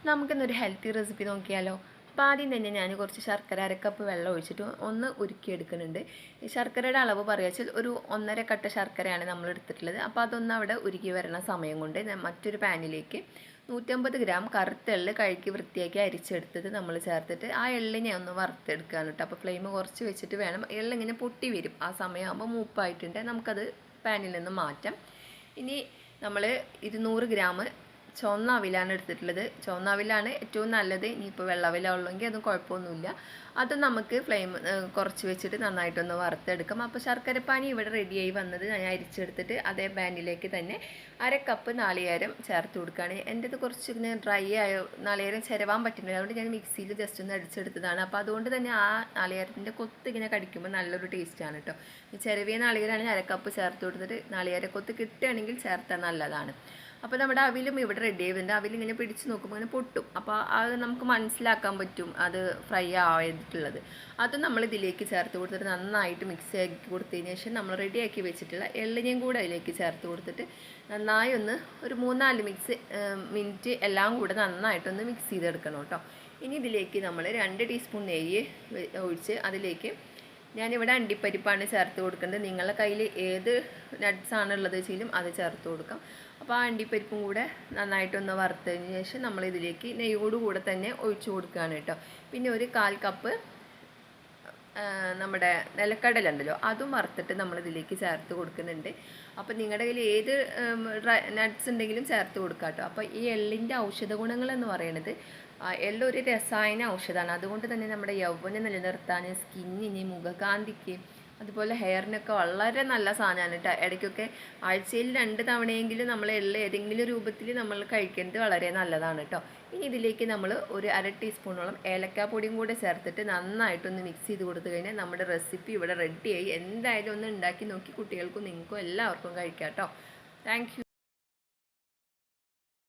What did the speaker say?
നമുക്കിന്നൊരു healthy recipe നോക്കിയാലോ. അപ്പോൾ ആദ്യം തന്നെ ഞാൻ കുറച്ച് ശർക്കര അരക്കപ്പ് വെള്ളം ഒഴിച്ചിട്ട് ഒന്ന് ഉരുക്കിയെടുക്കുന്നുണ്ട്. ഈ ശർക്കരയുടെ അളവ് പറയുക ഒരു 1.5 കട്ട ശർക്കരയാണ് നമ്മൾ എടുത്തിട്ടുള്ളത്. അപ്പോൾ അതൊന്ന് അവിടെ ഉരുക്കി വരണ സമയം കൊണ്ട് ഞാൻ മറ്റൊരു പാനിലേക്ക് 150 ഗ്രാം കറുത്ത എള്ള് കഴുകി വൃത്തിയാക്കി അരിച്ചെടുത്തത് നമ്മൾ ചേർത്തിട്ട് ആ എള്ളിനെ ഒന്ന് വറുത്തെടുക്കുകയാണ് കേട്ടോ. അപ്പോൾ ഫ്ലെയിം കുറച്ച് വെച്ചിട്ട് വേണം. എള്ളിങ്ങനെ പൊട്ടി വരും. ആ സമയമാകുമ്പോൾ മൂപ്പായിട്ടുണ്ട്. നമുക്കത് പാനിൽ നിന്ന് മാറ്റാം. ഇനി നമ്മൾ 200 ഗ്രാം ചുവന്ന അവിലാണ് എടുത്തിട്ടുള്ളത്. ചുവന്ന അവിലാണ് ഏറ്റവും നല്ലത്. ഇനിയിപ്പോൾ വെള്ള അവില ഉള്ളെങ്കിൽ അതും കുഴപ്പമൊന്നുമില്ല. അത് നമുക്ക് ഫ്ലെയിം കുറച്ച് വെച്ചിട്ട് നന്നായിട്ടൊന്ന് വറുത്തെടുക്കാം. അപ്പോൾ ശർക്കരപ്പാനി ഇവിടെ റെഡിയായി വന്നത് ഞാൻ അരിച്ചെടുത്തിട്ട് അതേ പാനിലേക്ക് തന്നെ 1/2 കപ്പ് നാളികേരം ചേർത്ത് കൊടുക്കുകയാണ്. എൻ്റെത് കുറച്ച് ഇങ്ങനെ ഡ്രൈ ആയ നാളികേരം ചിരവാൻ പറ്റുന്നില്ല. അതുകൊണ്ട് ഞാൻ മിക്സിയിൽ ജസ്റ്റ് ഒന്ന് അടിച്ചെടുത്തതാണ്. അപ്പോൾ അതുകൊണ്ട് തന്നെ ആ നാളികേരത്തിൻ്റെ കൊത്ത് ഇങ്ങനെ കടിക്കുമ്പോൾ നല്ലൊരു ടേസ്റ്റാണ് കേട്ടോ. ഈ ചിരവിയ നാളികേരമാണെങ്കിൽ 1/2 കപ്പ് ചേർത്ത് കൊടുത്തിട്ട് നാളികേര കൊത്ത് കിട്ടുകയാണെങ്കിൽ ചേർത്താൽ നല്ലതാണ്. അപ്പോൾ നമ്മുടെ അവിലും ഇവിടെ റെഡി ആവുന്നുണ്ട്. അവിലിങ്ങനെ പിടിച്ച് നോക്കുമ്പോൾ ഇങ്ങനെ പൊട്ടും. അപ്പോൾ അത് നമുക്ക് മനസ്സിലാക്കാൻ പറ്റും അത് ഫ്രൈ ആയിട്ടുള്ളത്. അത് നമ്മൾ ഇതിലേക്ക് ചേർത്ത് കൊടുത്തിട്ട് നന്നായിട്ട് മിക്സ് ആക്കി കൊടുത്തതിന് ശേഷം നമ്മൾ റെഡിയാക്കി വെച്ചിട്ടുള്ള എള്ളിനെയും കൂടെ അതിലേക്ക് ചേർത്ത് കൊടുത്തിട്ട് നന്നായി ഒന്ന് ഒരു 3-4 മിനിറ്റ് എല്ലാം കൂടെ നന്നായിട്ടൊന്ന് മിക്സ് ചെയ്തെടുക്കണം കേട്ടോ. ഇനി ഇതിലേക്ക് നമ്മൾ 2 ടീസ്പൂൺ നെയ്യ് ഒഴിച്ച് അതിലേക്ക് ഞാനിവിടെ അണ്ടിപ്പരിപ്പാണ് ചേർത്ത് കൊടുക്കേണ്ടത്. നിങ്ങളുടെ കയ്യിൽ ഏത് നട്ട്സാണ് ഉള്ളത് വെച്ചാലും അത് ചേർത്ത് കൊടുക്കാം. അപ്പോൾ ആ അണ്ടിപ്പരിപ്പും കൂടെ നന്നായിട്ടൊന്ന് വറുത്തതിന് ശേഷം നമ്മളിതിലേക്ക് നെയ്യോടുകൂടെ തന്നെ ഒഴിച്ചു കൊടുക്കുകയാണ് കേട്ടോ. പിന്നെ ഒരു 1/4 കപ്പ് നമ്മുടെ നിലക്കടല ഉണ്ടല്ലോ അതും വറുത്തിട്ട് നമ്മളിതിലേക്ക് ചേർത്ത് കൊടുക്കുന്നുണ്ട്. അപ്പോൾ നിങ്ങളുടെ കയ്യിൽ ഏത് നട്ട്സ് ഉണ്ടെങ്കിലും ചേർത്ത് കൊടുക്കാം കേട്ടോ. അപ്പോൾ ഈ എള്ളിൻ്റെ ഔഷധ ഗുണങ്ങളെന്ന് പറയുന്നത് എള്ളൊരു രസായന ഔഷധമാണ്. അതുകൊണ്ട് തന്നെ നമ്മുടെ യൗവനം നിലനിർത്താൻ, സ്കിന്നിന്, മുഖകാന്തിക്ക്, അതുപോലെ ഹെയറിനൊക്കെ വളരെ നല്ല സാധനമാണ് കേട്ടോ. ഇടയ്ക്കൊക്കെ ആഴ്ചയിൽ 2 തവണയെങ്കിലും നമ്മൾ എള്ള് ഏതെങ്കിലും രൂപത്തിൽ നമ്മൾ കഴിക്കുന്നത് വളരെ നല്ലതാണ് കേട്ടോ. ഇനി ഇതിലേക്ക് നമ്മൾ ഒരു 1/2 ടീസ്പൂണോളം ഏലക്കാപ്പൊടിയും കൂടെ ചേർത്തിട്ട് നന്നായിട്ടൊന്ന് മിക്സ് ചെയ്ത് കൊടുത്തു കഴിഞ്ഞാൽ നമ്മുടെ റെസിപ്പി ഇവിടെ റെഡിയായി. എന്തായാലും ഒന്ന് ഉണ്ടാക്കി നോക്കി കുട്ടികൾക്കും നിങ്ങൾക്കും എല്ലാവർക്കും കഴിക്കാം കേട്ടോ. Thank you.